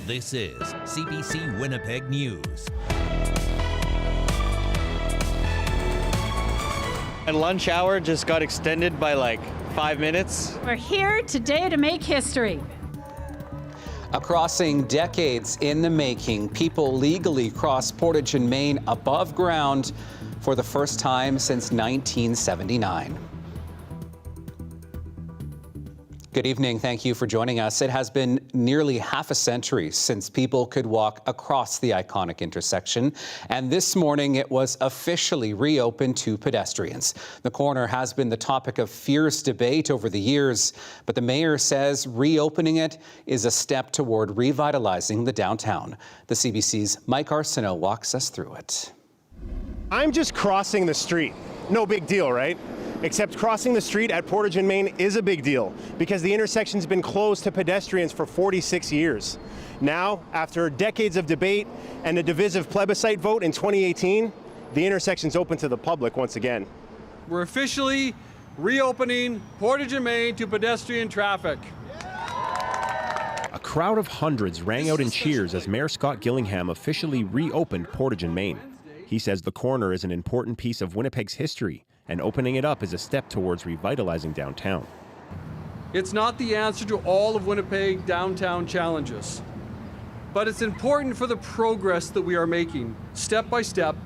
This is CBC Winnipeg News. And lunch hour just got extended by like 5 minutes. We're here today to make history. A crossing decades in the making. People legally cross Portage and Main above ground for the first time since 1979. Good evening. Thank you for joining us. It has been nearly half a century since people could walk across the iconic intersection, and this morning it was officially reopened to pedestrians. The corner has been the topic of fierce debate over the years, but the mayor says reopening it is a step toward revitalizing the downtown. The CBC's Mike Arsenault walks us through it. I'm just crossing the street. No big deal, right? Except crossing the street at Portage and Main is a big deal because the intersection's been closed to pedestrians for 46 years. Now, after decades of debate and a divisive plebiscite vote in 2018, the intersection's open to the public once again. We're officially reopening Portage and Main to pedestrian traffic. A crowd of hundreds rang out in cheers as Mayor Scott Gillingham officially reopened Portage and Main. He says the corner is an important piece of Winnipeg's history, and opening it up is a step towards revitalizing downtown. It's not the answer to all of Winnipeg downtown challenges, but it's important for the progress that we are making, step by step,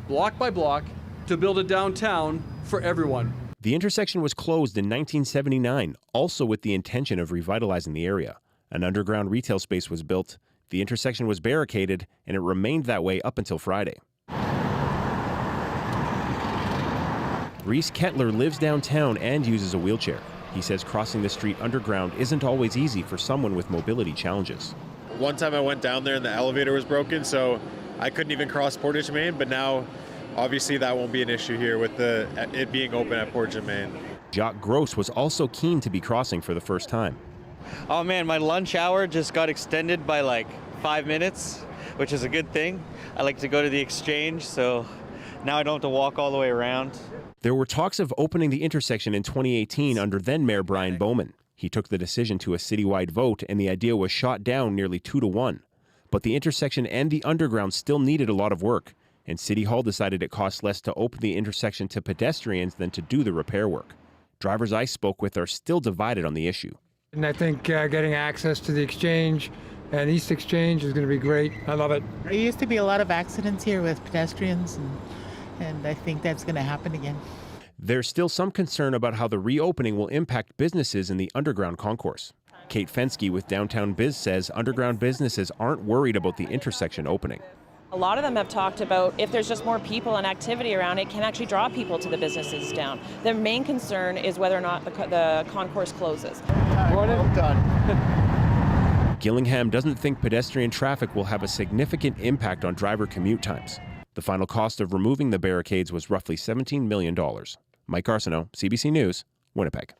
block by block, to build a downtown for everyone. The intersection was closed in 1979, also with the intention of revitalizing the area. An underground retail space was built, the intersection was barricaded, and it remained that way up until Friday. Reese Kettler lives downtown and uses a wheelchair. He says crossing the street underground isn't always easy for someone with mobility challenges. One time I went down there and the elevator was broken, so I couldn't even cross Portage and Main, but now obviously that won't be an issue here with it being open at Portage and Main. Jock Gross was also keen to be crossing for the first time. Oh man, my lunch hour just got extended by like 5 minutes, which is a good thing. I like to go to the exchange, so now I don't have to walk all the way around. There were talks of opening the intersection in 2018 under then-Mayor Brian Bowman. He took the decision to a citywide vote, and the idea was shot down nearly 2-1. But the intersection and the underground still needed a lot of work, and City Hall decided it cost less to open the intersection to pedestrians than to do the repair work. Drivers I spoke with are still divided on the issue. And I think getting access to the exchange and East Exchange is going to be great. I love it. There used to be a lot of accidents here with pedestrians, and I think that's going to happen again. There's still some concern about how the reopening will impact businesses in the underground concourse. Kate Fensky with Downtown Biz says underground businesses aren't worried about the intersection opening. A lot of them have talked about if there's just more people and activity around, it can actually draw people to the businesses down. The main concern is whether or not the concourse closes. Well done. Gillingham doesn't think pedestrian traffic will have a significant impact on driver commute times. The final cost of removing the barricades was roughly $17 million. Mike Arsenault, CBC News, Winnipeg.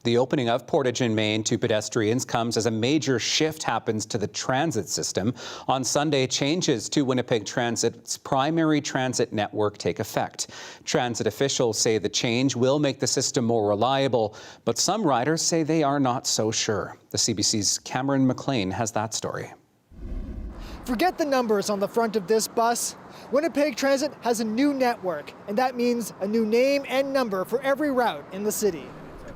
The opening of Portage and Main to pedestrians comes as a major shift happens to the transit system. On Sunday, changes to Winnipeg Transit's primary transit network take effect. Transit officials say the change will make the system more reliable, but some riders say they are not so sure. The CBC's Cameron McLean has that story. Forget the numbers on the front of this bus. Winnipeg Transit has a new network, and that means a new name and number for every route in the city.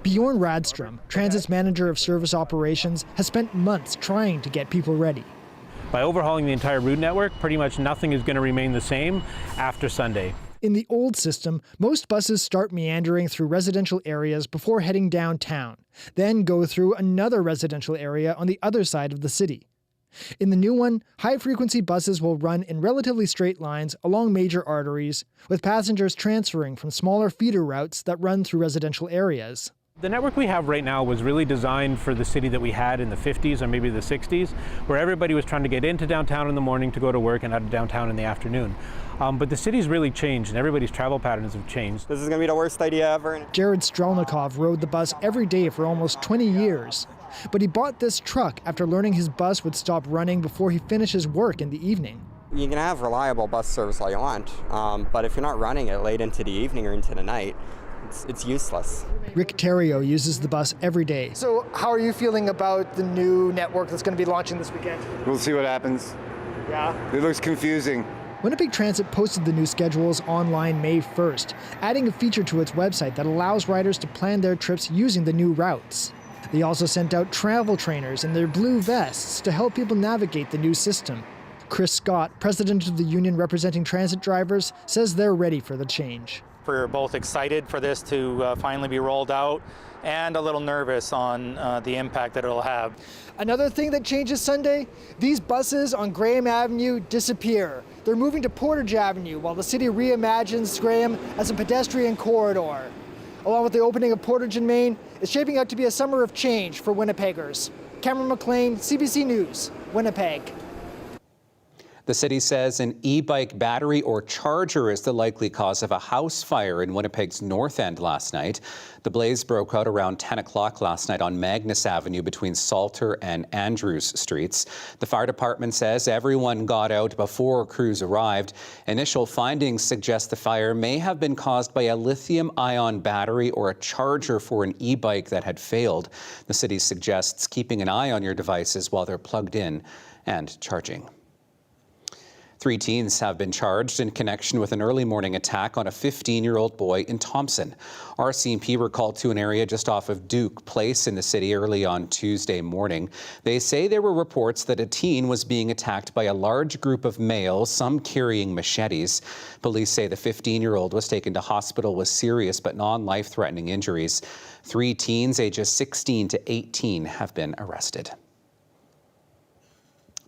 Bjorn Radstrom, Transit's manager of service operations, has spent months trying to get people ready. By overhauling the entire route network, pretty much nothing is going to remain the same after Sunday. In the old system, most buses start meandering through residential areas before heading downtown, then go through another residential area on the other side of the city. In the new one, high-frequency buses will run in relatively straight lines along major arteries, with passengers transferring from smaller feeder routes that run through residential areas. The network we have right now was really designed for the city that we had in the 50s or maybe the 60s, where everybody was trying to get into downtown in the morning to go to work and out of downtown in the afternoon. But the city's really changed and everybody's travel patterns have changed. This is going to be the worst idea ever. Jared Strelnikov rode the bus every day for almost 20 years. But he bought this truck after learning his bus would stop running before he finishes work in the evening. You can have reliable bus service all you want, but if you're not running it late into the evening or into the night, It's useless. Rick Terrio uses the bus every day. So how are you feeling about the new network that's going to be launching this weekend? We'll see what happens. Yeah? It looks confusing. Winnipeg Transit posted the new schedules online May 1st, adding a feature to its website that allows riders to plan their trips using the new routes. They also sent out travel trainers in their blue vests to help people navigate the new system. Chris Scott, president of the union representing transit drivers, says they're ready for the change. We're both excited for this to finally be rolled out and a little nervous on the impact that it'll have. Another thing that changes Sunday, these buses on Graham Avenue disappear. They're moving to Portage Avenue while the city reimagines Graham as a pedestrian corridor. Along with the opening of Portage and Main, it's shaping out to be a summer of change for Winnipeggers. Cameron McLean, CBC News, Winnipeg. The city says an e-bike battery or charger is the likely cause of a house fire in Winnipeg's north end last night. The blaze broke out around 10 o'clock last night on Magnus Avenue between Salter and Andrews Streets. The fire department says everyone got out before crews arrived. Initial findings suggest the fire may have been caused by a lithium-ion battery or a charger for an e-bike that had failed. The city suggests keeping an eye on your devices while they're plugged in and charging. 3 teens have been charged in connection with an early morning attack on a 15-year-old boy in Thompson. RCMP were called to an area just off of Duke Place in the city early on Tuesday morning. They say there were reports that a teen was being attacked by a large group of males, some carrying machetes. Police say the 15-year-old was taken to hospital with serious but non-life-threatening injuries. 3 teens ages 16 to 18 have been arrested.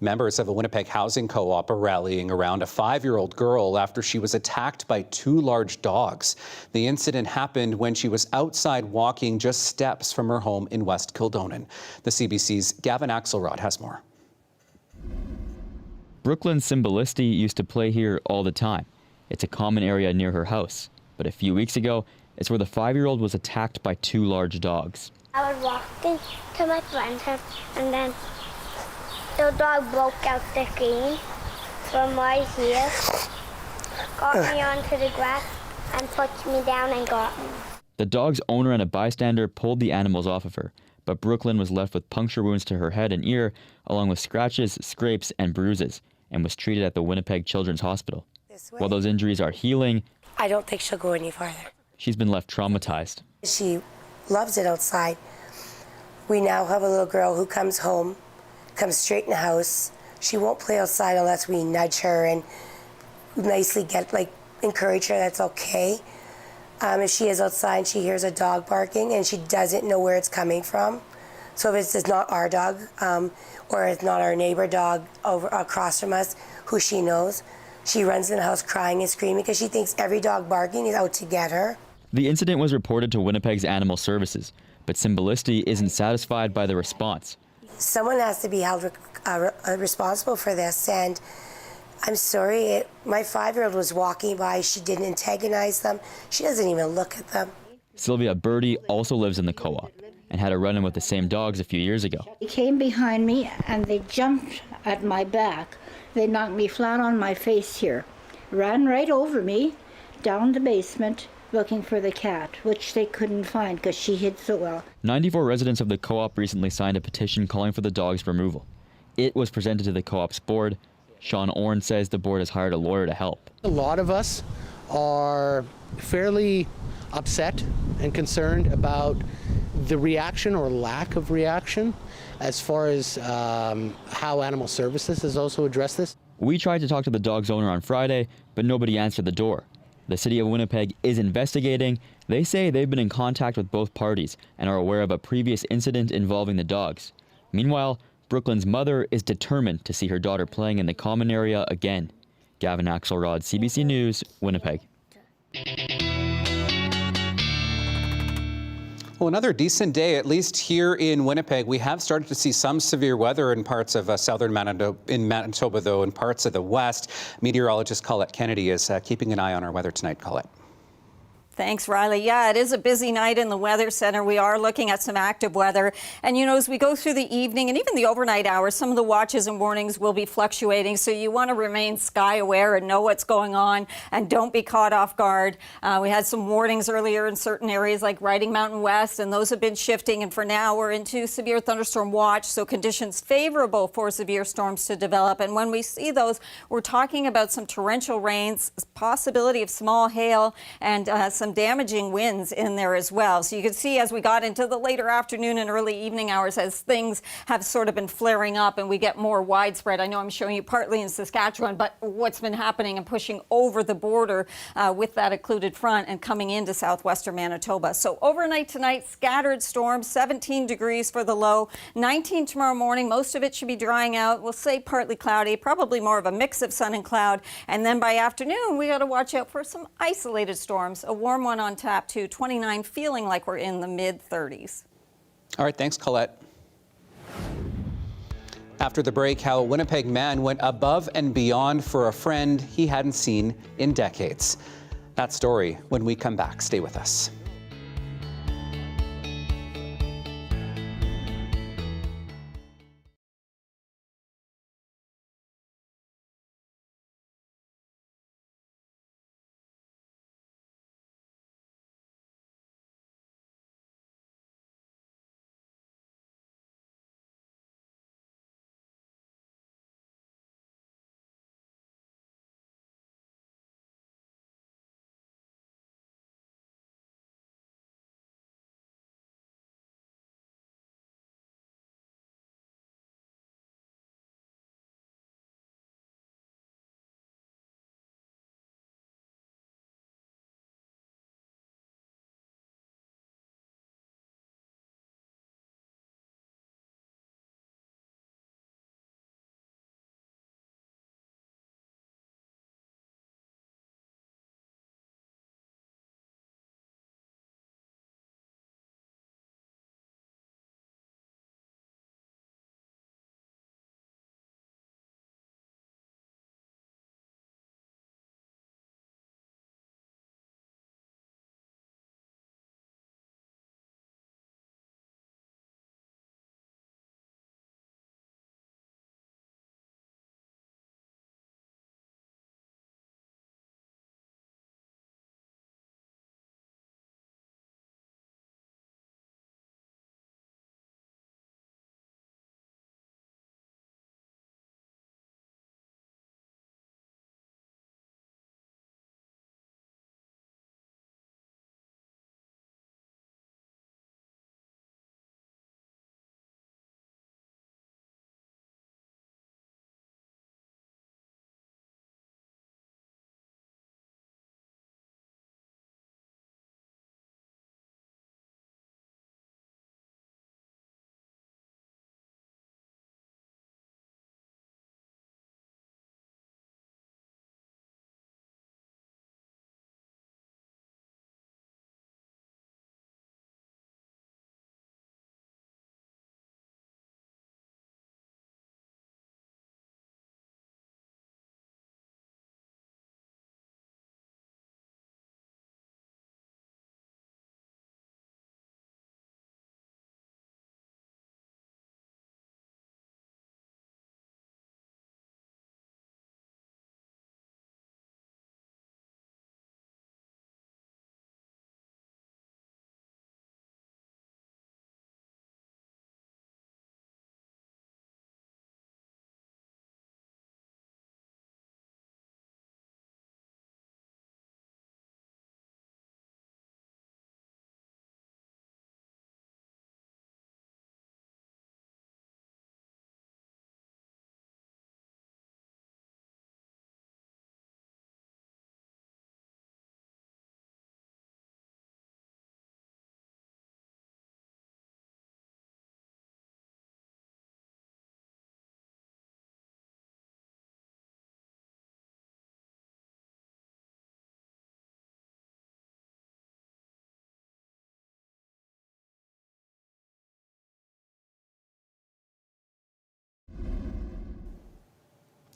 Members of a Winnipeg housing co-op are rallying around a 5-year-old girl after she was attacked by 2 large dogs. The incident happened when she was outside walking just steps from her home in West Kildonan. The CBC's Gavin Axelrod has more. Brooklyn Symbolisti used to play here all the time. It's a common area near her house. But a few weeks ago, it's where the 5-year-old was attacked by 2 large dogs. I was walking to my friend's house, and then the dog broke out the cane from right here, got me onto the grass, and pushed me down and got me. The dog's owner and a bystander pulled the animals off of her, but Brooklyn was left with puncture wounds to her head and ear, along with scratches, scrapes, and bruises, and was treated at the Winnipeg Children's Hospital. While those injuries are healing, I don't think she'll go any farther. She's been left traumatized. She loves it outside. We now have a little girl who comes home, comes straight in the house. She won't play outside unless we nudge her and nicely encourage her that's okay. If she is outside and she hears a dog barking and she doesn't know where it's coming from, so if it's not our dog or it's not our neighbor dog over across from us who she knows, she runs in the house crying and screaming because she thinks every dog barking is out to get her. The incident was reported to Winnipeg's Animal Services, but Symbolisti isn't satisfied by the response. Someone has to be held responsible for this, and I'm sorry, my 5-year-old was walking by. She didn't antagonize them. She doesn't even look at them. Sylvia Birdie also lives in the co-op and had a run-in with the same dogs a few years ago. They came behind me and they jumped at my back. They knocked me flat on my face here, ran right over me, down the basement, looking for the cat, which they couldn't find because she hid so well. 94 residents of the co-op recently signed a petition calling for the dog's removal. It was presented to the co-op's board. Sean Orn says the board has hired a lawyer to help. A lot of us are fairly upset and concerned about the reaction or lack of reaction as far as how Animal Services has also addressed this. We tried to talk to the dog's owner on Friday, but nobody answered the door. The city of Winnipeg is investigating. They say they've been in contact with both parties and are aware of a previous incident involving the dogs. Meanwhile, Brooklyn's mother is determined to see her daughter playing in the common area again. Gavin Axelrod, CBC News, Winnipeg. Well, another decent day, at least here in Winnipeg. We have started to see some severe weather in parts of southern Manitoba, though, in parts of the west. Meteorologist Colette Kennedy is keeping an eye on our weather tonight. Colette. Thanks, Riley. Yeah, it is a busy night in the Weather Center. We are looking at some active weather. And, you know, as we go through the evening and even the overnight hours, some of the watches and warnings will be fluctuating. So you want to remain sky aware and know what's going on and don't be caught off guard. We had some warnings earlier in certain areas like Riding Mountain West, and those have been shifting. And for now, we're into severe thunderstorm watch. So conditions favorable for severe storms to develop. And when we see those, we're talking about some torrential rains, possibility of small hail, and some damaging winds in there as well. So you can see as we got into the later afternoon and early evening hours, as things have sort of been flaring up and we get more widespread. I know I'm showing you partly in Saskatchewan, but what's been happening and pushing over the border with that occluded front and coming into southwestern Manitoba. So overnight tonight, scattered storms, 17 degrees for the low, 19 tomorrow morning. Most of it should be drying out. We'll say partly cloudy, probably more of a mix of sun and cloud. And then by afternoon, we got to watch out for some isolated storms. A warm one on tap too, 29, feeling like we're in the mid-30s. All right, thanks, Colette. After the break, how a Winnipeg man went above and beyond for a friend he hadn't seen in decades. That story when we come back. Stay with us.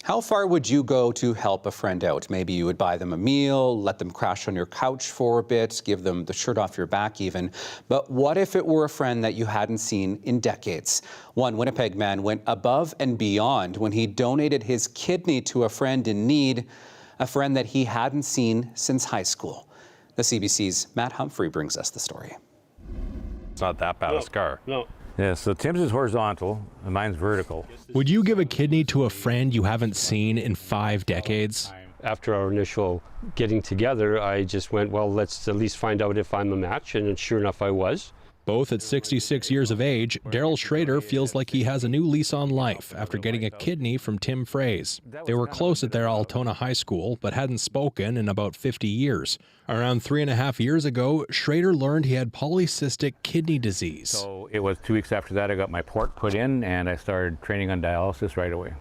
How far would you go to help a friend out? Maybe you would buy them a meal, let them crash on your couch for a bit, give them the shirt off your back even. But what if it were a friend that you hadn't seen in decades? One Winnipeg man went above and beyond when he donated his kidney to a friend in need, a friend that he hadn't seen since high school. The CBC's Matt Humphrey brings us the story. It's not that bad a scar. No. Yeah, so Tim's is horizontal and mine's vertical. Would you give a kidney to a friend you haven't seen in 5 decades? After our initial getting together, I just went, well, let's at least find out if I'm a match, and sure enough, I was. Both at 66 years of age, Daryl Schrader feels like he has a new lease on life after getting a kidney from Tim Fraze. They were close at their Altona High School, but hadn't spoken in about 50 years. Around 3.5 years ago, Schrader learned he had polycystic kidney disease. So it was 2 weeks after that I got my port put in and I started training on dialysis right away.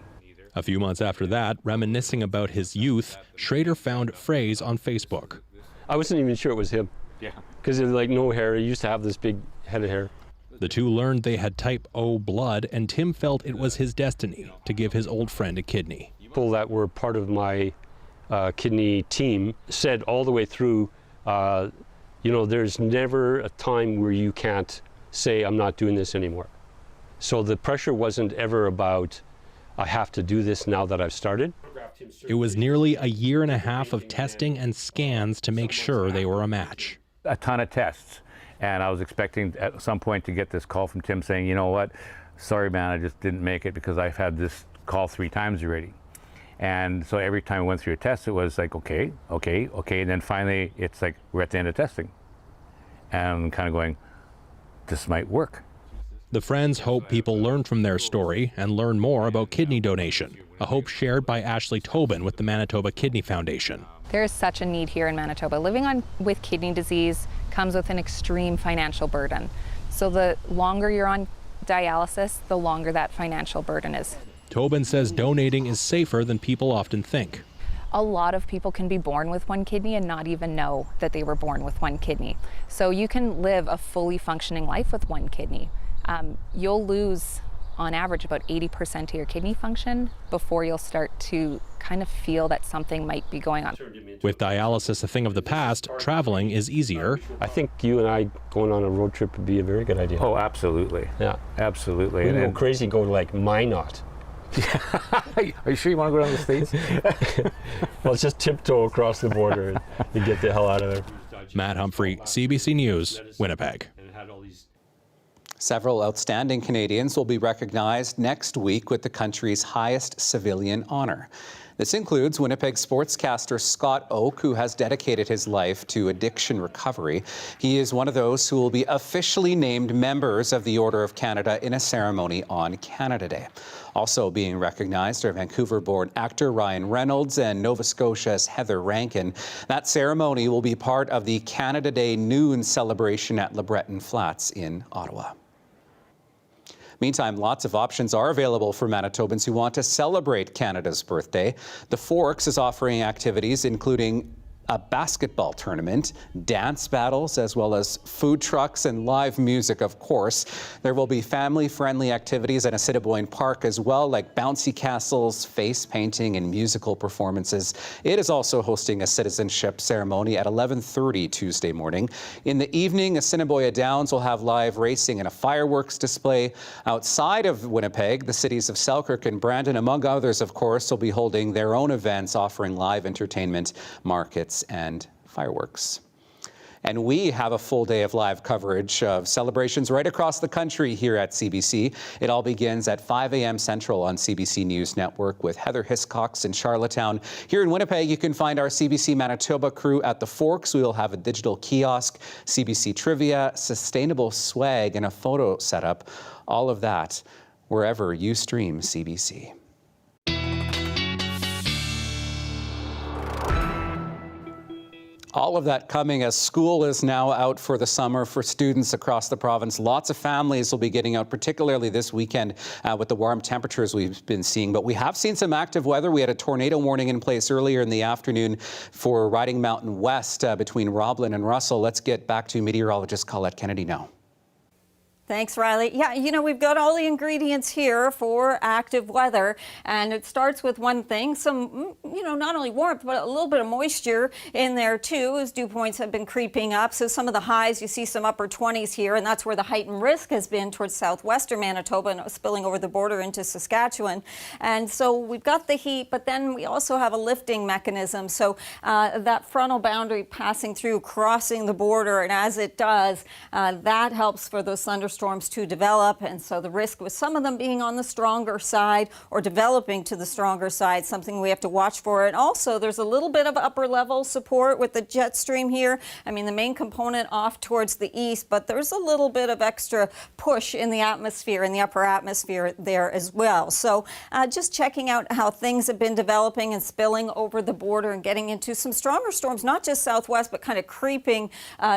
A few months after that, reminiscing about his youth, Schrader found Fraze on Facebook. I wasn't even sure it was him. Yeah. Because he had like no hair. He used to have this big head of hair. The two learned they had type O blood, and Tim felt it was his destiny to give his old friend a kidney. People that were part of my kidney team said all the way through, you know, there's never a time where you can't say, I'm not doing this anymore. So the pressure wasn't ever about, I have to do this now that I've started. It was nearly a year and a half of testing and scans to make sure they were a match. A ton of tests. And I was expecting at some point to get this call from Tim saying, you know what, sorry man, I just didn't make it because I've had this call 3 times already. And so every time I went through a test, it was like, okay. And then finally, it's like, we're at the end of testing. And I'm kind of going, this might work. The friends hope people learn from their story and learn more about kidney donation, a hope shared by Ashley Tobin with the Manitoba Kidney Foundation. There is such a need here in Manitoba. Living with kidney disease comes with an extreme financial burden. So the longer you're on dialysis, the longer that financial burden is. Tobin says donating is safer than people often think. A lot of people can be born with one kidney and not even know that they were born with one kidney. So you can live a fully functioning life with one kidney. You'll lose, on average, about 80% of your kidney function before you'll start to kind of feel that something might be going on. With dialysis a thing of the past, traveling is easier. I think you and I going on a road trip would be a very good idea. Oh, absolutely. Yeah. Absolutely. We can go crazy, go to like Minot. Are you sure you want to go down the States? Well, it's just tiptoe across the border and get the hell out of there. Matt Humphrey, CBC News, Winnipeg. Several outstanding Canadians will be recognized next week with the country's highest civilian honor. This includes Winnipeg sportscaster Scott Oak, who has dedicated his life to addiction recovery. He is one of those who will be officially named members of the Order of Canada in a ceremony on Canada Day. Also being recognized are Vancouver-born actor Ryan Reynolds and Nova Scotia's Heather Rankin. That ceremony will be part of the Canada Day noon celebration at LeBreton Flats in Ottawa. Meantime, lots of options are available for Manitobans who want to celebrate Canada's birthday. The Forks is offering activities including a basketball tournament, dance battles, as well as food trucks and live music, of course. There will be family-friendly activities at Assiniboine Park as well, like bouncy castles, face painting, and musical performances. It is also hosting a citizenship ceremony at 11:30 Tuesday morning. In the evening, Assiniboia Downs will have live racing and a fireworks display. Outside of Winnipeg, the cities of Selkirk and Brandon, among others, of course, will be holding their own events offering live entertainment, markets, and fireworks. And we have a full day of live coverage of celebrations right across the country here at CBC. It all begins at 5 a.m. Central on CBC News Network with Heather Hiscox in Charlottetown. Here in Winnipeg, you can find our CBC Manitoba crew at the Forks. We will have a digital kiosk, CBC trivia, sustainable swag, and a photo setup. All of that wherever you stream CBC. All of that coming as school is now out for the summer for students across the province. Lots of families will be getting out, particularly this weekend with the warm temperatures we've been seeing. But we have seen some active weather. We had a tornado warning in place earlier in the afternoon for Riding Mountain West between Roblin and Russell. Let's get back to meteorologist Colette Kennedy now. Thanks, Riley. Yeah, you know, we've got all the ingredients here for active weather, and it starts with one thing, some, you know, not only warmth, but a little bit of moisture in there too, as dew points have been creeping up. So some of the highs, you see some upper 20s here, and that's where the heightened risk has been towards southwestern Manitoba and spilling over the border into Saskatchewan. And so we've got the heat, but then we also have a lifting mechanism. So that frontal boundary passing through, crossing the border, and as it does, that helps for those thunderstorms to develop, and so the risk with some of them being on the stronger side or developing to the stronger side, something we have to watch for. And also there's a little bit of upper level support with the jet stream here. I mean, the main component off towards the east, but there's a little bit of extra push in the atmosphere, in the upper atmosphere there as well. So just checking out how things have been developing and spilling over the border and getting into some stronger storms, not just southwest, but kind of creeping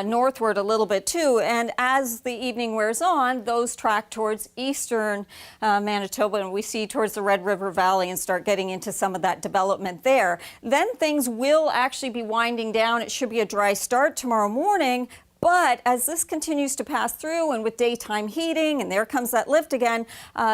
northward a little bit too. And as the evening wears on, those track towards eastern Manitoba, and we see towards the Red River Valley and start getting into some of that development there. Then things will actually be winding down. It should be a dry start tomorrow morning. But as this continues to pass through and with daytime heating, and there comes that lift again,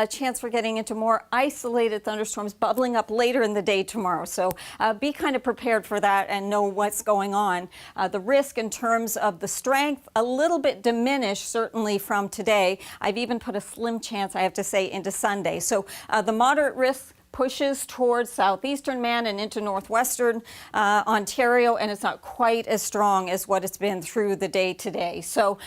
chance for getting into more isolated thunderstorms bubbling up later in the day tomorrow. So be kind of prepared for that and know what's going on. The risk in terms of the strength, a little bit diminished certainly from today. I've even put a slim chance, I have to say, into Sunday. So the moderate risk pushes towards southeastern Man and into northwestern Ontario, and it's not quite as strong as what it's been through the day today. So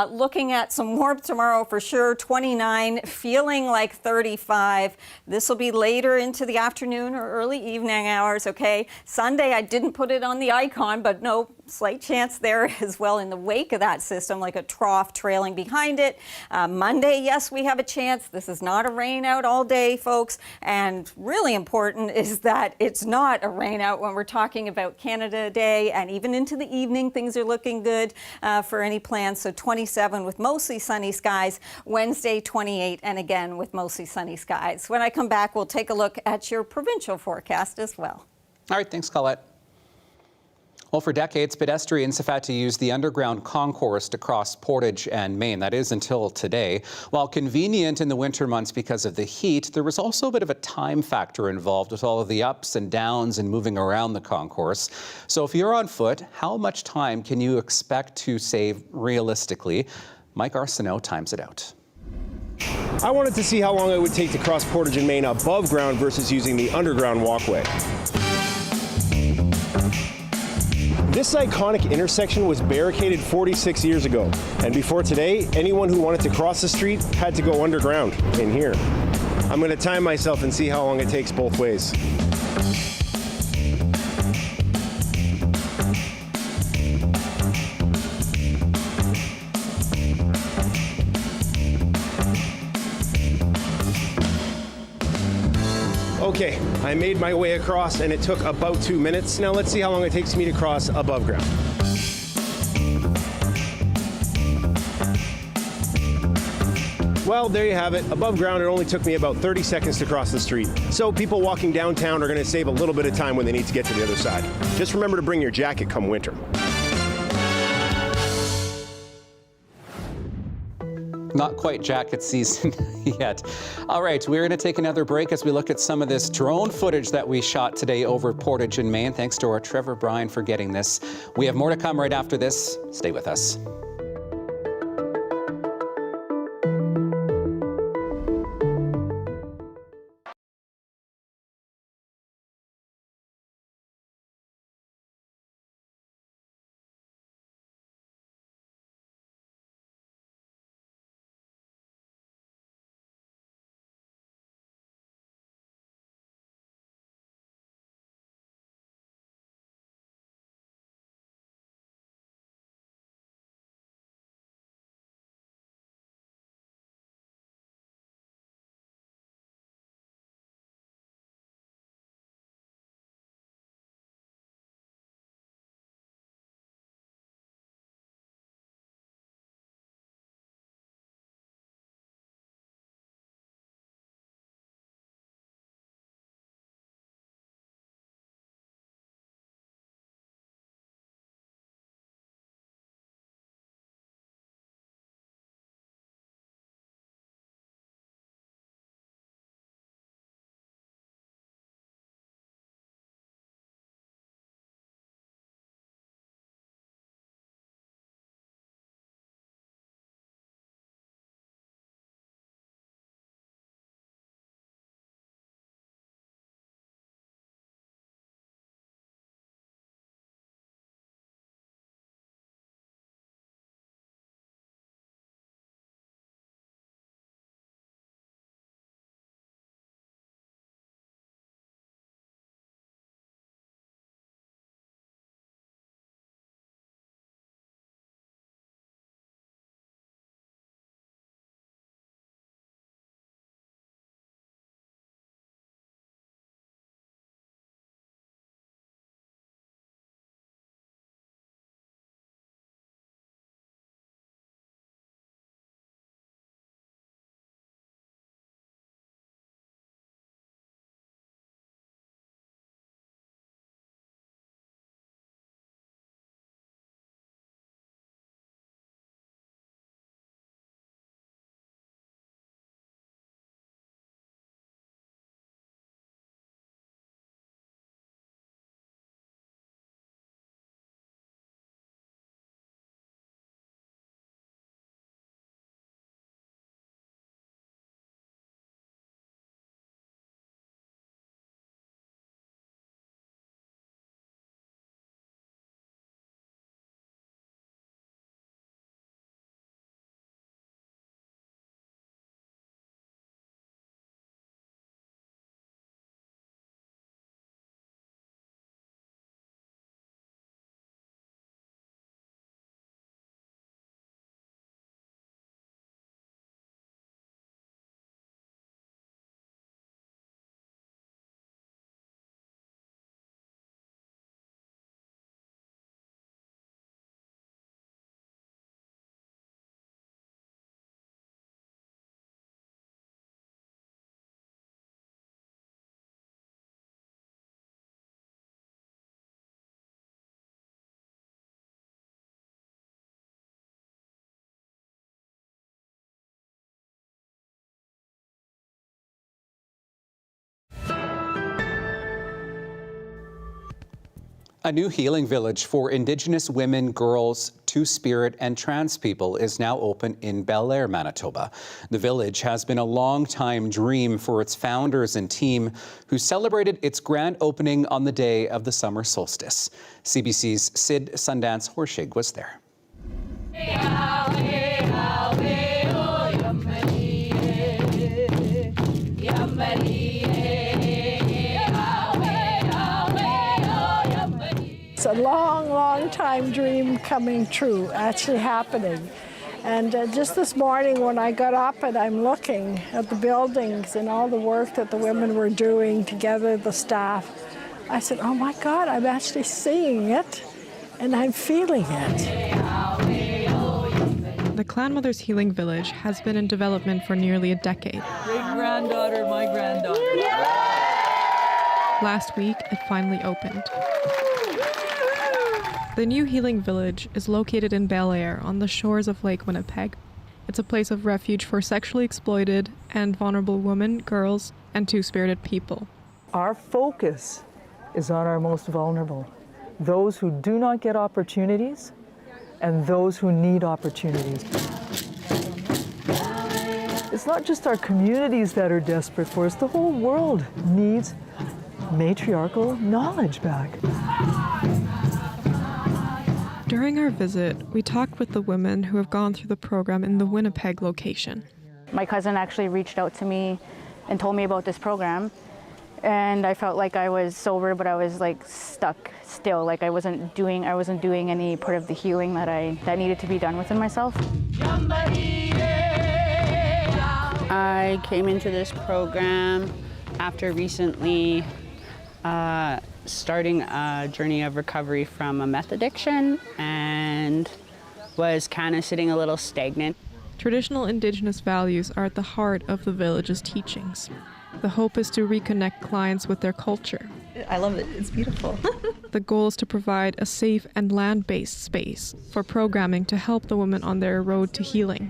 looking at some warmth tomorrow for sure, 29, feeling like 35. This will be later into the afternoon or early evening hours, okay? Sunday, I didn't put it on the icon, but no, slight chance there as well in the wake of that system, like a trough trailing behind it. Monday, yes, we have a chance. This is not a rain out all day, folks, and really important is that it's not a rain out when we're talking about Canada Day, and even into the evening, things are looking good for any plans. So 27 with mostly sunny skies, Wednesday 28, and again with mostly sunny skies. When I come back, we'll take a look at your provincial forecast as well. All right, thanks, Colette. Well, for decades, pedestrians have had to use the underground concourse to cross Portage and Main. That is until today. While convenient in the winter months because of the heat, there was also a bit of a time factor involved with all of the ups and downs and moving around the concourse. So if you're on foot, how much time can you expect to save realistically? Mike Arsenault times it out. I wanted to see how long it would take to cross Portage and Main above ground versus using the underground walkway. This iconic intersection was barricaded 46 years ago, and before today, anyone who wanted to cross the street had to go underground in here. I'm going to time myself and see how long it takes both ways. Okay, I made my way across and it took about 2 minutes. Now let's see how long it takes me to cross above ground. Well, there you have it. Above ground, it only took me about 30 seconds to cross the street. So people walking downtown are going to save a little bit of time when they need to get to the other side. Just remember to bring your jacket come winter. Not quite jacket season yet. All right, we're going to take another break as we look at some of this drone footage that we shot today over Portage and Main. Thanks to our Trevor Bryan for getting this. We have more to come right after this. Stay with us. A new healing village for Indigenous women, girls, Two-Spirit and trans people is now open in Bel Air, Manitoba. The village has been a long-time dream for its founders and team, who celebrated its grand opening on the day of the summer solstice. CBC's Sid Sundance Horshig was there. It's a long time dream coming true, actually happening. And just this morning when I got up and I'm looking at the buildings and all the work that the women were doing together, the staff, I said, oh my God, I'm actually seeing it and I'm feeling it. The Clan Mothers Healing Village has been in development for nearly a decade. Great-granddaughter, my granddaughter. Last week, it finally opened. The new Healing Village is located in Bel Air on the shores of Lake Winnipeg. It's a place of refuge for sexually exploited and vulnerable women, girls, and two-spirited people. Our focus is on our most vulnerable, those who do not get opportunities and those who need opportunities. It's not just our communities that are desperate for us, the whole world needs matriarchal knowledge back. During our visit, we talked with the women who have gone through the program in the Winnipeg location. My cousin actually reached out to me and told me about this program, and I felt like I was sober, but I was like stuck still, like I wasn't doing any part of the healing that needed to be done within myself. I came into this program after recently starting a journey of recovery from a meth addiction and was kind of sitting a little stagnant. Traditional Indigenous values are at the heart of the village's teachings. The hope is to reconnect clients with their culture. I love it. It's beautiful. The goal is to provide a safe and land-based space for programming to help the women on their road to healing.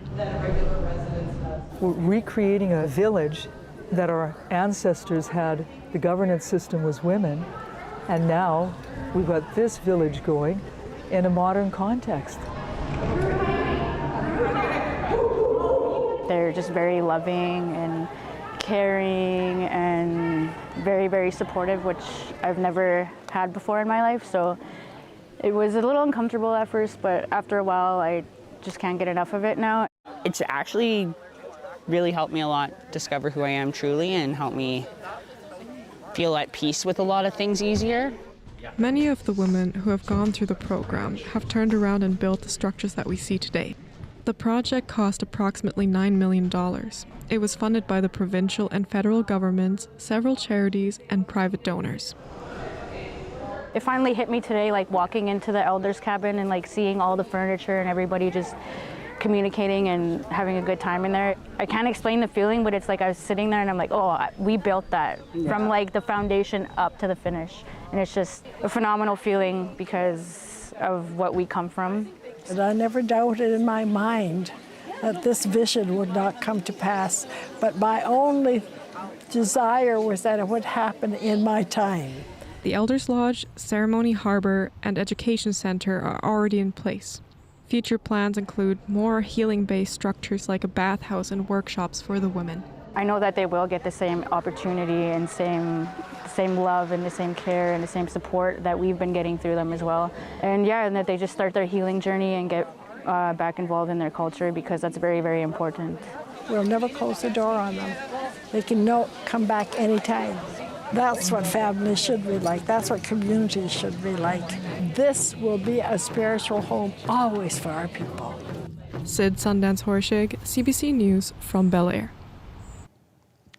We're recreating a village that our ancestors had. The governance system was women, and now we've got this village going in a modern context. They're just very loving and caring and very, very supportive, which I've never had before in my life. So it was a little uncomfortable at first, but after a while, I just can't get enough of it now. It's actually really helped me a lot discover who I am truly and help me feel at peace with a lot of things easier. Many of the women who have gone through the program have turned around and built the structures that we see today. The project cost approximately $9 million. It was funded by the provincial and federal governments, several charities, and private donors. It finally hit me today, like walking into the elders' cabin and like seeing all the furniture and everybody just communicating and having a good time in there. I can't explain the feeling, but it's like I was sitting there and I'm like, oh, we built that from like the foundation up to the finish. And it's just a phenomenal feeling because of what we come from. And I never doubted in my mind that this vision would not come to pass, but my only desire was that it would happen in my time. The Elders Lodge, Ceremony Harbor, and Education Center are already in place. Future plans include more healing-based structures like a bathhouse and workshops for the women. I know that they will get the same opportunity and same love and the same care and the same support that we've been getting through them as well. And yeah, and that they just start their healing journey and get back involved in their culture, because that's very, very important. We'll never close the door on them. They can come back anytime. That's what families should be like. That's what communities should be like. This will be a spiritual home always for our people. Sid Sundance Horshig, CBC News from Bel Air.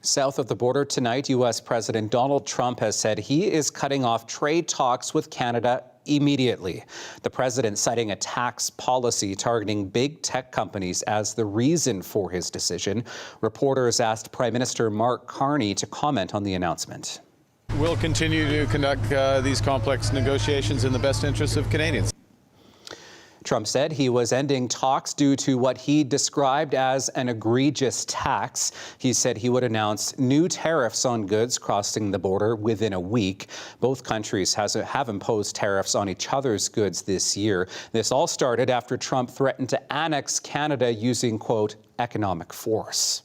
South of the border tonight, U.S. President Donald Trump has said he is cutting off trade talks with Canada immediately. The president citing a tax policy targeting big tech companies as the reason for his decision. Reporters asked Prime Minister Mark Carney to comment on the announcement. We'll continue to conduct these complex negotiations in the best interests of Canadians. Trump said he was ending talks due to what he described as an egregious tax. He said he would announce new tariffs on goods crossing the border within a week. Both countries have imposed tariffs on each other's goods this year. This all started after Trump threatened to annex Canada using, quote, economic force.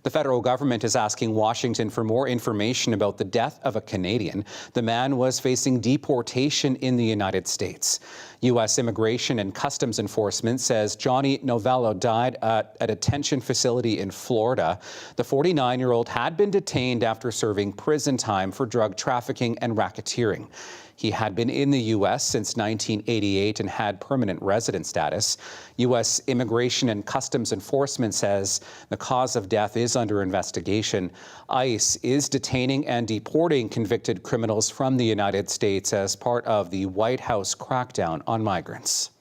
The federal government is asking Washington for more information about the death of a Canadian. The man was facing deportation in the United States. U.S. Immigration and Customs Enforcement says Johnny Novello died at a detention facility in Florida. The 49-year-old had been detained after serving prison time for drug trafficking and racketeering. He had been in the U.S. since 1988 and had permanent resident status. U.S. Immigration and Customs Enforcement says the cause of death is under investigation. ICE is detaining and deporting convicted criminals from the United States as part of the White House crackdown on migrants.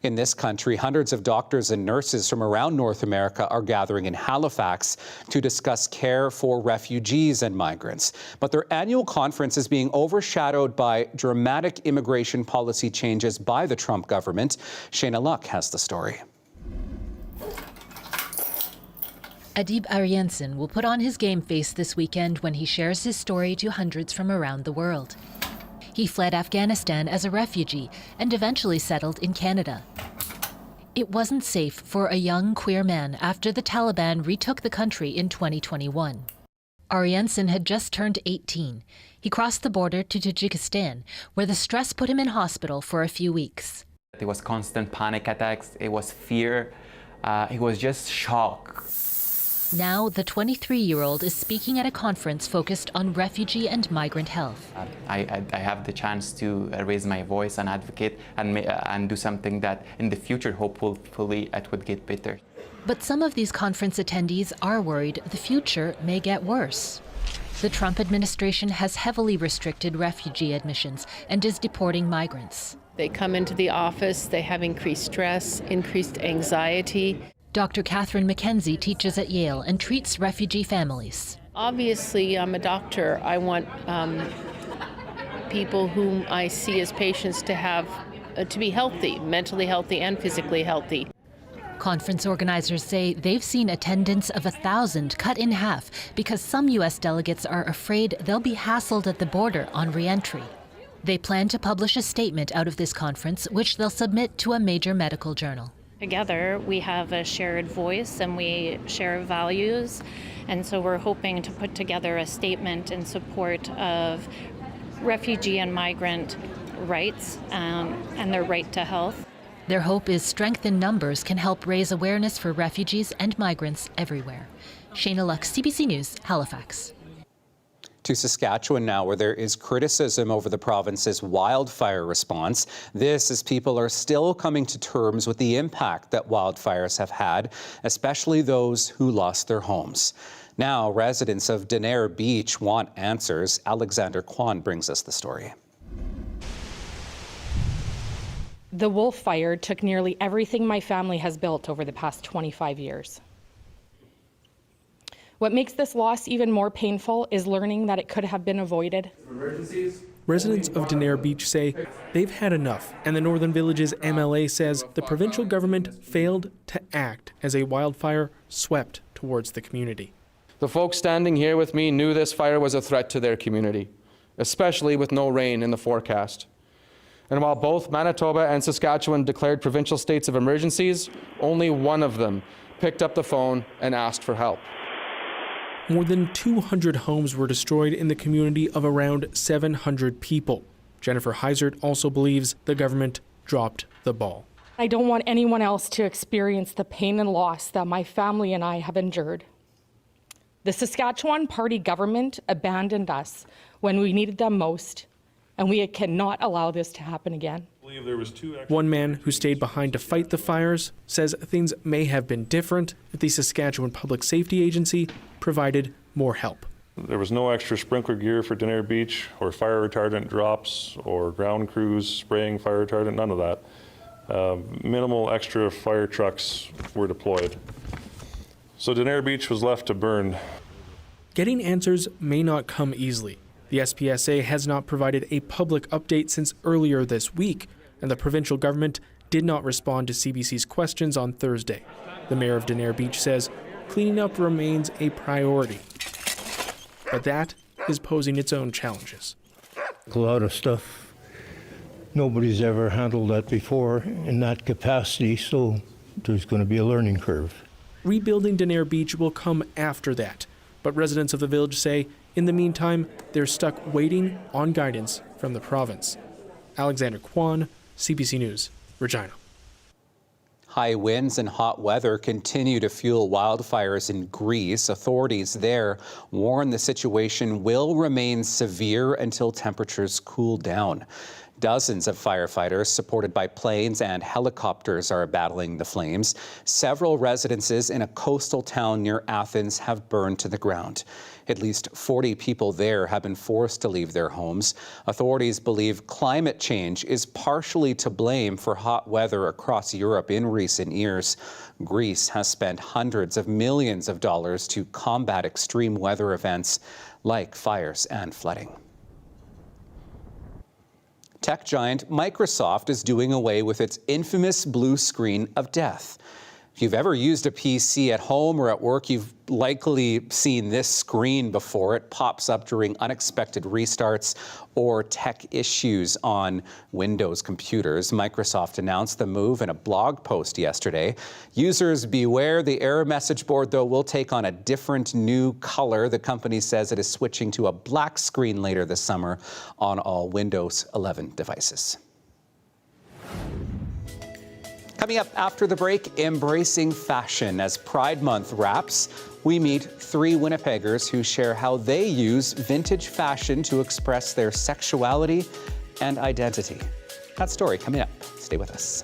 In this country, hundreds of doctors and nurses from around North America are gathering in Halifax to discuss care for refugees and migrants. But their annual conference is being overshadowed by dramatic immigration policy changes by the Trump government. Shayna Luck has the story. Adib Ariensen will put on his game face this weekend when he shares his story to hundreds from around the world. He fled Afghanistan as a refugee and eventually settled in Canada. It wasn't safe for a young queer man after the Taliban retook the country in 2021. Ariensen had just turned 18. He crossed the border to Tajikistan, where the stress put him in hospital for a few weeks. There was constant panic attacks, it was fear, it was just shock. Now, the 23-year-old is speaking at a conference focused on refugee and migrant health. I have the chance to raise my voice and advocate and do something that in the future, hopefully, it would get better. But some of these conference attendees are worried the future may get worse. The Trump administration has heavily restricted refugee admissions and is deporting migrants. They come into the office, they have increased stress, increased anxiety. Dr. Catherine McKenzie teaches at Yale and treats refugee families. Obviously, I'm a doctor. I want people whom I see as patients to have to be healthy, mentally healthy and physically healthy. Conference organizers say they've seen attendance of 1,000 cut in half because some U.S. delegates are afraid they'll be hassled at the border on re-entry. They plan to publish a statement out of this conference, which they'll submit to a major medical journal. Together, we have a shared voice and we share values, and so we're hoping to put together a statement in support of refugee and migrant rights and their right to health. Their hope is strength in numbers can help raise awareness for refugees and migrants everywhere. Shayna Luck, CBC News, Halifax. To Saskatchewan now, where there is criticism over the province's wildfire response. This as people are still coming to terms with the impact that wildfires have had, especially those who lost their homes. Now, residents of Denair Beach want answers. Alexander Kwan brings us the story. The Wildfire took nearly everything my family has built over the past 25 years. What makes this loss even more painful is learning that it could have been avoided. Residents of Denair Beach say they've had enough, and the Northern Village's MLA says the provincial government failed to act as a wildfire swept towards the community. The folks standing here with me knew this fire was a threat to their community, especially with no rain in the forecast. And while both Manitoba and Saskatchewan declared provincial states of emergencies, only one of them picked up the phone and asked for help. More than 200 homes were destroyed in the community of around 700 people. Jennifer Heisert also believes the government dropped the ball. I don't want anyone else to experience the pain and loss that my family and I have endured. The Saskatchewan Party government abandoned us when we needed them most, and we cannot allow this to happen again. One man who stayed behind to fight the fires says things may have been different if the Saskatchewan Public Safety Agency provided more help. There was no extra sprinkler gear for Denair Beach or fire retardant drops or ground crews spraying fire retardant, none of that. Minimal extra fire trucks were deployed. So Denair Beach was left to burn. Getting answers may not come easily. The SPSA has not provided a public update since earlier this week, and the provincial government did not respond to CBC's questions on Thursday. The mayor of Denair Beach says cleaning up remains a priority, but that is posing its own challenges. A lot of stuff, nobody's ever handled that before in that capacity, so there's going to be a learning curve. Rebuilding Denair Beach will come after that, but residents of the village say in the meantime they're stuck waiting on guidance from the province. Alexander Kwan, CBC News, Regina. High winds and hot weather continue to fuel wildfires in Greece. Authorities there warn the situation will remain severe until temperatures cool down. Dozens of firefighters, supported by planes and helicopters, are battling the flames. Several residences in a coastal town near Athens have burned to the ground. At least 40 people there have been forced to leave their homes. Authorities believe climate change is partially to blame for hot weather across Europe in recent years. Greece has spent hundreds of millions of dollars to combat extreme weather events like fires and flooding. Tech giant Microsoft is doing away with its infamous blue screen of death. If you've ever used a PC at home or at work, you've likely seen this screen before. It pops up during unexpected restarts or tech issues on Windows computers. Microsoft announced the move in a blog post yesterday. Users beware, the error message board, though, will take on a different new color. The company says it is switching to a black screen later this summer on all Windows 11 devices. Coming up after the break, embracing fashion. As Pride Month wraps, we meet 3 Winnipeggers who share how they use vintage fashion to express their sexuality and identity. That story coming up. Stay with us.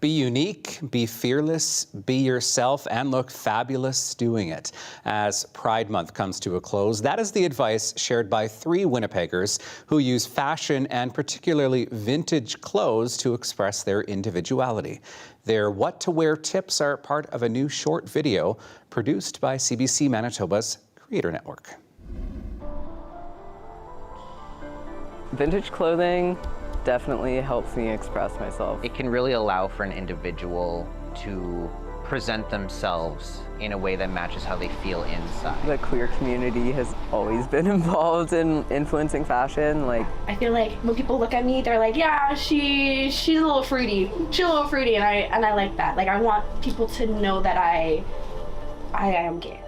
Be unique, be fearless, be yourself, and look fabulous doing it. As Pride Month comes to a close, that is the advice shared by 3 Winnipeggers who use fashion and particularly vintage clothes to express their individuality. Their what to wear tips are part of a new short video produced by CBC Manitoba's Creator Network. Vintage clothing definitely helps me express myself. It can really allow for an individual to present themselves in a way that matches how they feel inside. The queer community has always been involved in influencing fashion. I feel like when people look at me, they're like, yeah, she's a little fruity. She's a little fruity, and I like that. I want people to know that I am gay.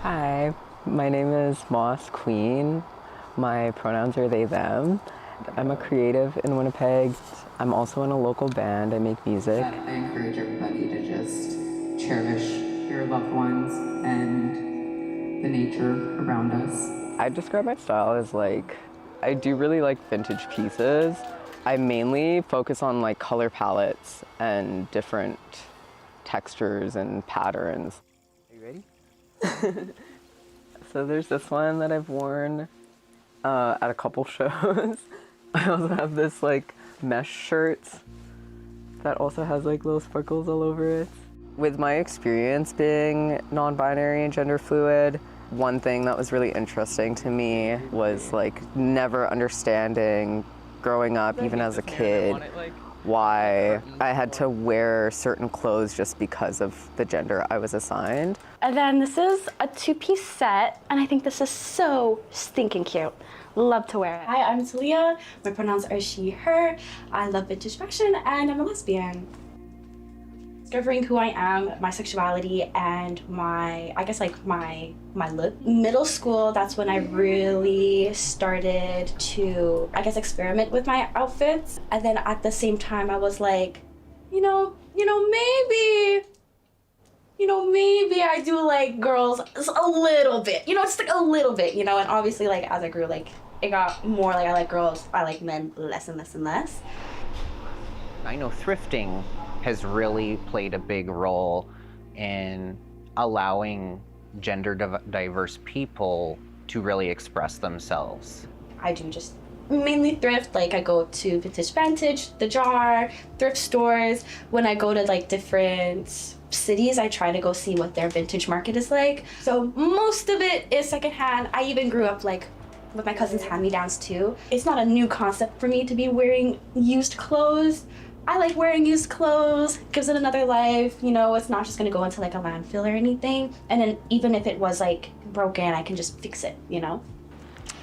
Hi, my name is Moss Queen. My pronouns are they, them. I'm a creative in Winnipeg. I'm also in a local band. I make music. I encourage everybody to just cherish your loved ones and the nature around us. I describe my style as I do really like vintage pieces. I mainly focus on color palettes and different textures and patterns. Are you ready? So there's this one that I've worn at a couple shows. I also have this mesh shirt that also has little sparkles all over it. With my experience being non-binary and gender fluid, one thing that was really interesting to me was never understanding growing up, even as a kid, why I had to wear certain clothes just because of the gender I was assigned. And then this is a 2-piece set, and I think this is so stinking cute. Love to wear it. Hi, I'm Talia. My pronouns are she, her. I love vintage fashion, and I'm a lesbian. Discovering who I am, my sexuality, and my look. Middle school, that's when I really started to, experiment with my outfits. And then at the same time, I was like, maybe I do like girls a little bit, just a little bit, and obviously as I grew, it got more I like girls, I like men less and less and less. I know thrifting has really played a big role in allowing gender diverse people to really express themselves. I do just mainly thrift. I go to Vintage, The Jar, thrift stores. When I go to different cities, I try to go see what their vintage market is like. So most of it is secondhand. I even grew up with my cousin's hand-me-downs too. It's not a new concept for me to be wearing used clothes. I like wearing used clothes, gives it another life, it's not just gonna go into a landfill or anything. And then even if it was broken, I can just fix it,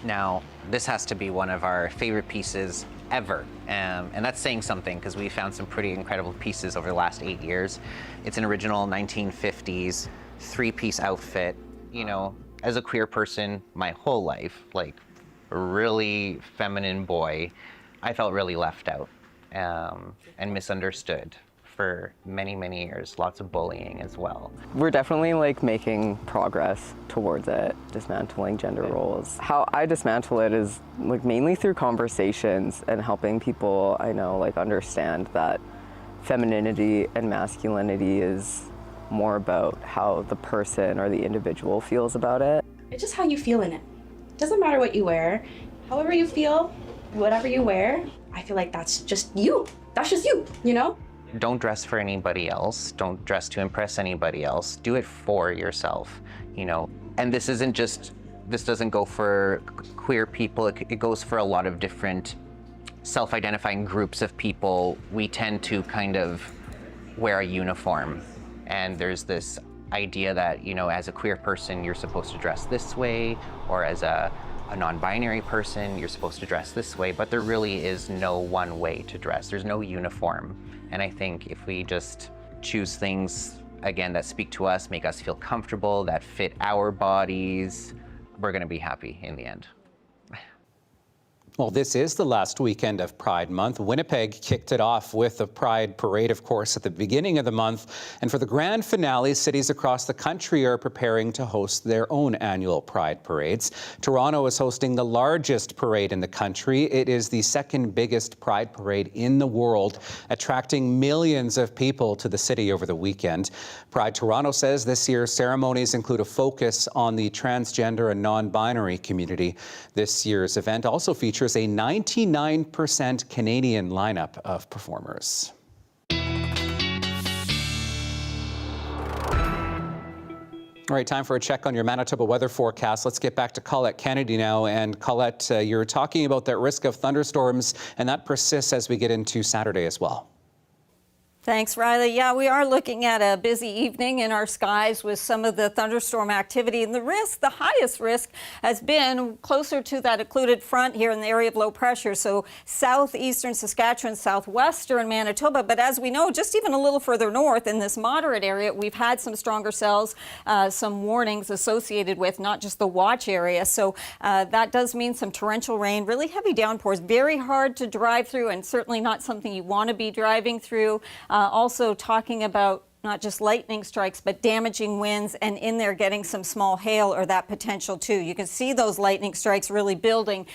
Now, this has to be one of our favorite pieces ever. And that's saying something because we found some pretty incredible pieces over the last 8 years. It's an original 1950s 3-piece outfit. As a queer person my whole life, a really feminine boy, I felt really left out. And misunderstood for many, many years. Lots of bullying as well. We're definitely making progress towards it, dismantling gender roles. How I dismantle it is mainly through conversations and helping people I know understand that femininity and masculinity is more about how the person or the individual feels about it. It's just how you feel in it. Doesn't matter what you wear. However you feel, whatever you wear, I feel that's just you. That's just you, Don't dress for anybody else. Don't dress to impress anybody else. Do it for yourself, And this doesn't go for queer people. It goes for a lot of different self-identifying groups of people. We tend to kind of wear a uniform. And there's this idea that, as a queer person, you're supposed to dress this way, or as a non-binary person, you're supposed to dress this way, but there really is no one way to dress. There's no uniform. And I think if we just choose things, again, that speak to us, make us feel comfortable, that fit our bodies, we're gonna be happy in the end. Well, this is the last weekend of Pride Month. Winnipeg kicked it off with a Pride parade, of course, at the beginning of the month. And for the grand finale, cities across the country are preparing to host their own annual Pride parades. Toronto is hosting the largest parade in the country. It is the second biggest Pride parade in the world, attracting millions of people to the city over the weekend. Pride Toronto says this year's ceremonies include a focus on the transgender and non-binary community. This year's event also features a 99% Canadian lineup of performers. All right, time for a check on your Manitoba weather forecast. Let's get back to Colette Kennedy now. And Colette, you're talking about that risk of thunderstorms, and that persists as we get into Saturday as well. Thanks, Riley. Yeah, we are looking at a busy evening in our skies with some of the thunderstorm activity. And the highest risk has been closer to that occluded front here in the area of low pressure. So southeastern Saskatchewan, southwestern Manitoba. But as we know, just even a little further north in this moderate area, we've had some stronger cells, some warnings associated with not just the watch area. So that does mean some torrential rain, really heavy downpours, very hard to drive through and certainly not something you want to be driving through. Also talking about not just lightning strikes, but damaging winds, and in there getting some small hail or that potential too. You can see those lightning strikes really building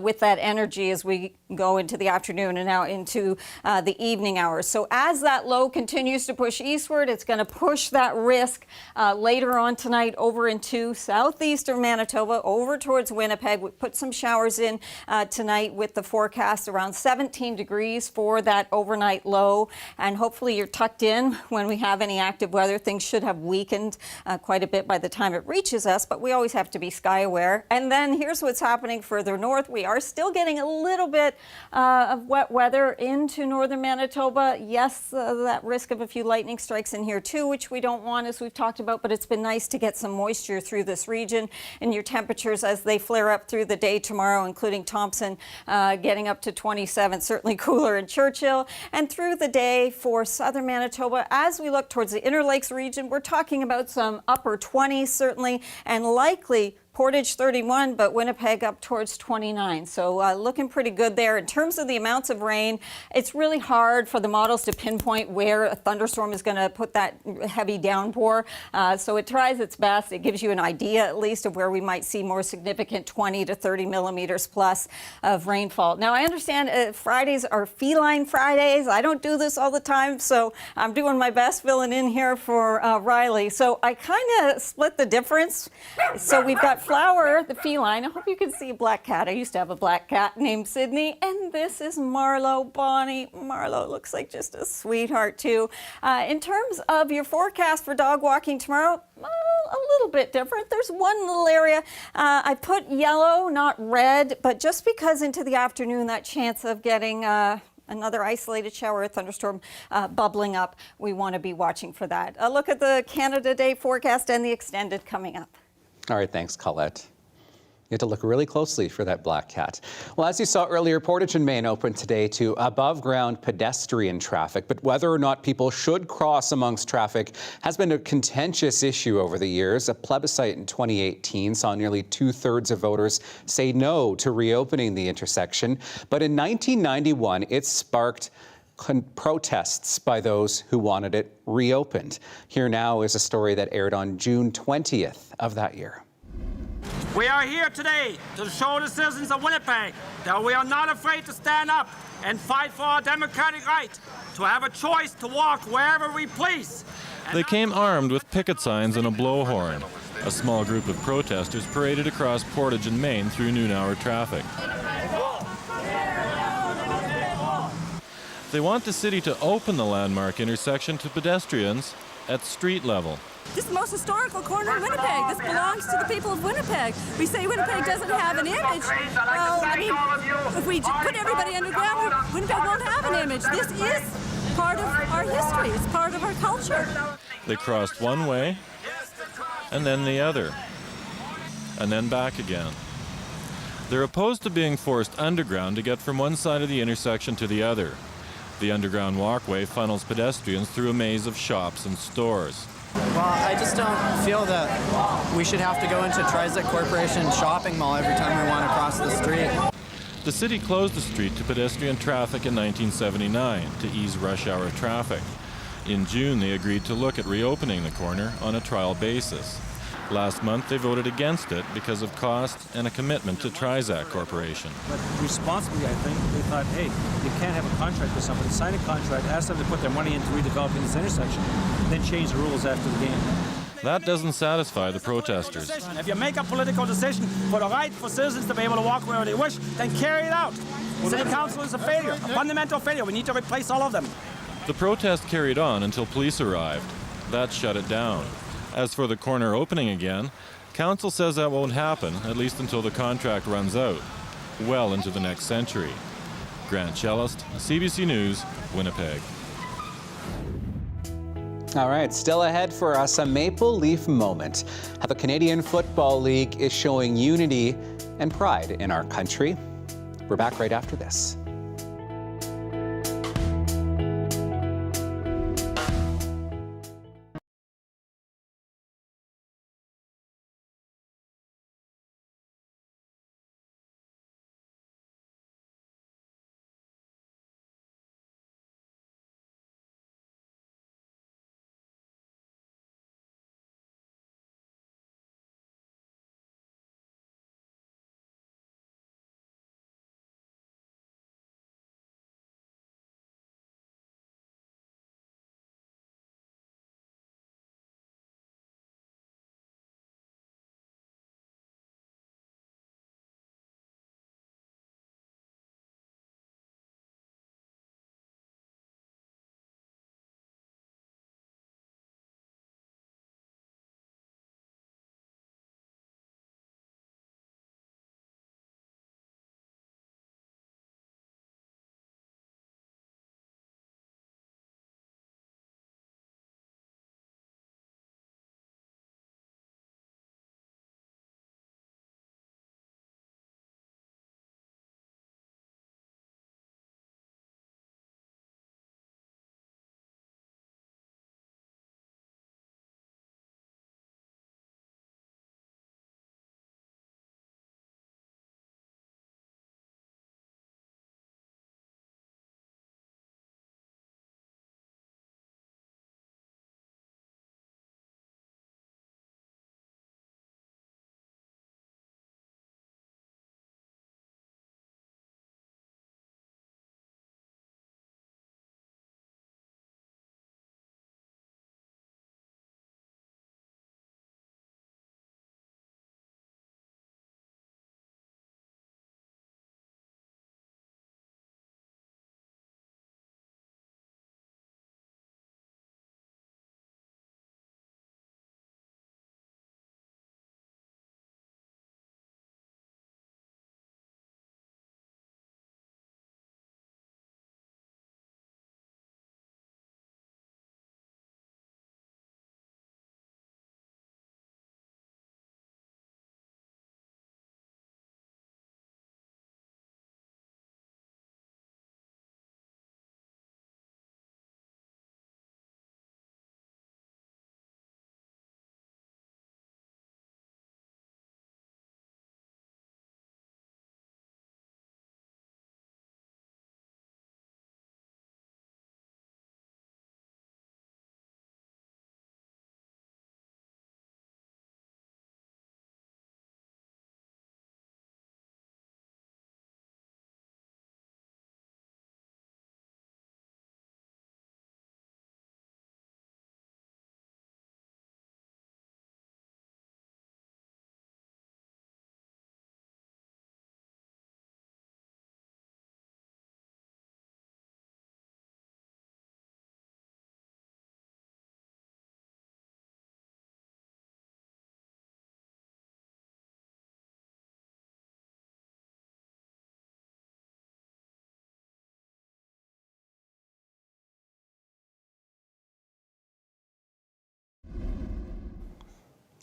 with that energy as we go into the afternoon and now into the evening hours. So as that low continues to push eastward, it's going to push that risk later on tonight over into southeastern Manitoba, over towards Winnipeg. We put some showers in tonight with the forecast around 17 degrees for that overnight low. And hopefully you're tucked in when we have any active weather. Things should have weakened quite a bit by the time it reaches us, but we always have to be sky aware. And then here's what's happening further north. We are still getting a little bit of wet weather into northern Manitoba. Yes, that risk of a few lightning strikes in here too, which we don't want, as we've talked about, but it's been nice to get some moisture through this region. And your temperatures as they flare up through the day tomorrow, including Thompson, getting up to 27, certainly cooler in Churchill. And through the day for southern Manitoba, as we look towards the Inner Lakes region, we're talking about some upper 20s certainly, and likely Portage 31, but Winnipeg up towards 29. So looking pretty good there. In terms of the amounts of rain, it's really hard for the models to pinpoint where a thunderstorm is going to put that heavy downpour. So it tries its best. It gives you an idea at least of where we might see more significant 20 to 30 millimeters plus of rainfall. Now I understand Fridays are feline Fridays. I don't do this all the time, so I'm doing my best filling in here for Riley. So I kind of split the difference. So we've got Flower, the feline. I hope you can see a black cat. I used to have a black cat named Sydney, and this is Marlowe, Bonnie. Marlowe looks like just a sweetheart too. In terms of your forecast for dog walking tomorrow, a little bit different. There's one little area I put yellow, not red, but just because into the afternoon that chance of getting another isolated shower or thunderstorm bubbling up, we want to be watching for that. A look at the Canada Day forecast and the extended coming up. All right, thanks, Colette. You have to look really closely for that black cat. Well, as you saw earlier, Portage and Main opened today to above-ground pedestrian traffic, but whether or not people should cross amongst traffic has been a contentious issue over the years. A plebiscite in 2018 saw nearly 2/3 of voters say no to reopening the intersection, but in 1991, it sparked protests by those who wanted it reopened. Here now is a story that aired on June 20th of that year. We are here today to show the citizens of Winnipeg that we are not afraid to stand up and fight for our democratic right to have a choice to walk wherever we please. They came armed with picket signs and a blowhorn. A small group of protesters paraded across Portage and Main through noon-hour traffic. They want the city to open the landmark intersection to pedestrians at street level. This is the most historical corner of Winnipeg. This belongs to the people of Winnipeg. We say Winnipeg doesn't have an image. Well, I mean, if we put everybody underground, Winnipeg won't have an image. This is part of our history. It's part of our culture. They crossed one way, and then the other, and then back again. They're opposed to being forced underground to get from one side of the intersection to the other. The underground walkway funnels pedestrians through a maze of shops and stores. Well, I just don't feel that we should have to go into Trizic Corporation shopping mall every time we want to cross the street. The city closed the street to pedestrian traffic in 1979 to ease rush hour traffic. In June, they agreed to look at reopening the corner on a trial basis. Last month, they voted against it because of cost and a commitment to Trizac Corporation. But responsibly, I think, they thought, hey, you can't have a contract with somebody, sign a contract, ask them to put their money into redeveloping this intersection, then change the rules after the game. That doesn't satisfy the protesters. If you make a political decision for the right for citizens to be able to walk wherever they wish, then carry it out. City council is a failure, a fundamental failure. We need to replace all of them. The protest carried on until police arrived. That shut it down. As for the corner opening again, council says that won't happen, at least until the contract runs out, well into the next century. Grant Cellist, CBC News, Winnipeg. All right, still ahead for us, a Maple Leaf moment. How the Canadian Football League is showing unity and pride in our country. We're back right after this.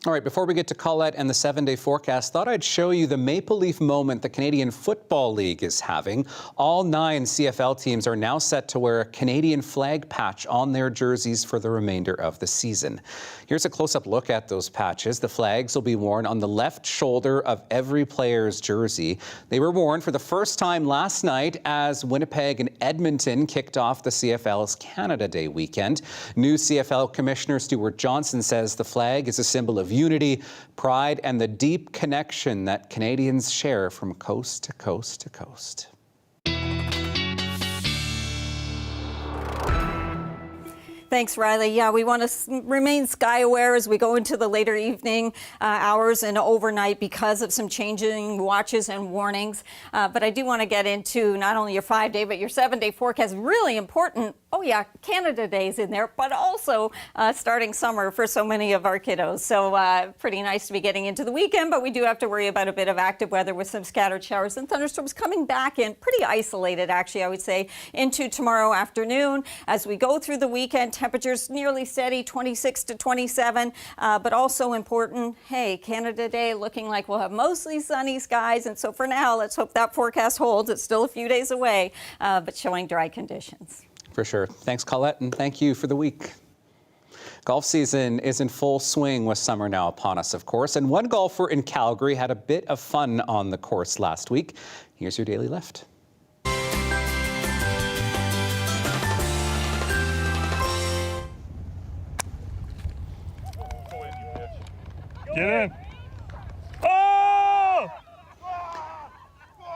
All right, before we get to Colette and the 7-day forecast, thought I'd show you the Maple Leaf moment the Canadian Football League is having. All 9 CFL teams are now set to wear a Canadian flag patch on their jerseys for the remainder of the season. Here's a close-up look at those patches. The flags will be worn on the left shoulder of every player's jersey. They were worn for the first time last night as Winnipeg and Edmonton kicked off the CFL's Canada Day weekend. New CFL Commissioner Stuart Johnson says the flag is a symbol of unity, pride, and the deep connection that Canadians share from coast to coast to coast. Thanks, Riley. Yeah, we want to remain sky aware as we go into the later evening hours and overnight because of some changing watches and warnings. But I do want to get into not only your 5-day, but your 7-day forecast. Really important. Oh, yeah, Canada Day is in there, but also starting summer for so many of our kiddos. So pretty nice to be getting into the weekend, but we do have to worry about a bit of active weather with some scattered showers and thunderstorms coming back in, pretty isolated, actually, I would say, into tomorrow afternoon. As we go through the weekend, temperatures nearly steady, 26 to 27, but also important, hey, Canada Day looking like we'll have mostly sunny skies. And so for now, let's hope that forecast holds. It's still a few days away, but showing dry conditions. For sure. Thanks, Colette, and thank you for the week. Golf season is in full swing with summer now upon us, of course, and one golfer in Calgary had a bit of fun on the course last week. Here's your Daily Lift. Get in.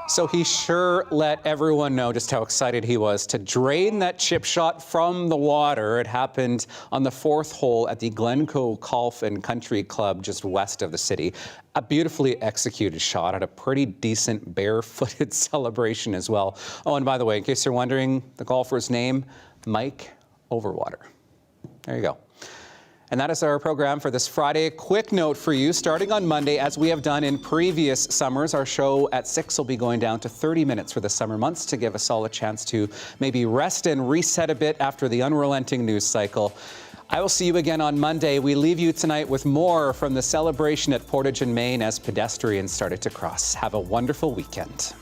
So he sure let everyone know just how excited he was to drain that chip shot from the water. It happened on the 4th hole at the Glencoe Golf and Country Club just west of the city. A beautifully executed shot at a pretty decent barefooted celebration as well. Oh, and by the way, in case you're wondering, the golfer's name, Mike Overwater. There you go. And that is our program for this Friday. A quick note for you, starting on Monday, as we have done in previous summers, our show at 6 will be going down to 30 minutes for the summer months to give us all a chance to maybe rest and reset a bit after the unrelenting news cycle. I will see you again on Monday. We leave you tonight with more from the celebration at Portage and Main as pedestrians started to cross. Have a wonderful weekend.